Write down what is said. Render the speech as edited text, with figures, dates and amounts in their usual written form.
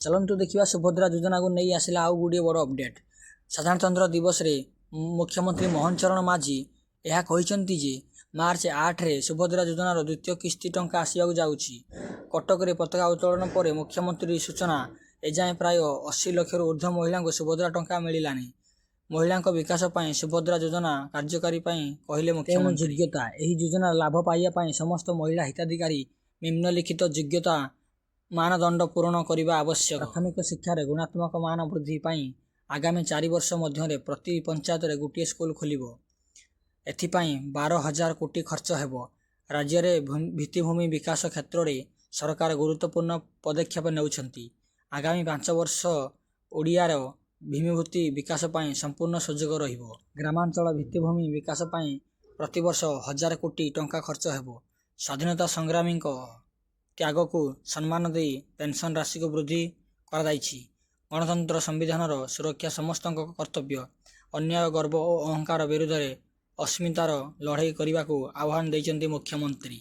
चलतु देखा सुभद्रा योजना को नहीं आसला आउ गोटे बड़ अपडेट। साधारणतंत्र दिवस रे मुख्यमंत्री मोहन चरण माझी यह कहते जे मार्च 8 रे सुभद्रा योजनार द्वितीय किस्ती टंका आसवाक जाउछि। कटक रे पताका उत्तोलन पर मुख्यमंत्री सूचना एजाएं प्राय 80 लाख ऊर्ध्व महिला को सुभद्रा टंका मिलानी। महिला विकास पाई सुभद्रा योजना कार्यकारी कहले मुख्यमंत्री। योग्यता यह योजना लाभ पाइबा समस्त महिला हिताधिकारी निम्नलिखित योग्यता मानदंड पूरण करने आवश्यक। प्राथमिक शिक्षार गुणात्मक मान वृद्धि पाई आगामी 4 वर्ष मध्य प्रति पंचायत रे गोटे स्कूल खोलिबो। एथिपाई 12,000 कोटी खर्च हेबो। राज्य में भित्तिभूमि विकास क्षेत्र में सरकार गुरुत्वपूर्ण पदक्षेप नेउछंती। आगामी 5 वर्ष ओडियार भूमिभूति विकास पाई संपूर्ण सुजोग रहिबो। ग्रामांचल भित्तिभूमि विकास पाई प्रति वर्ष 1,000 कोटी टंका खर्च हेबो। स्वाधीनता संग्रामी त्याग को सम्मान दे पेंशन राशि को वृद्धि कराଯାଇଛି। गणतंत्र संविधान सुरक्षा समस्त कर्तव्य। अन्याय गर्व और अहंकार विरुद्ध अस्मितार लड़ाई करने को आह्वान देइछन्ति मुख्यमंत्री।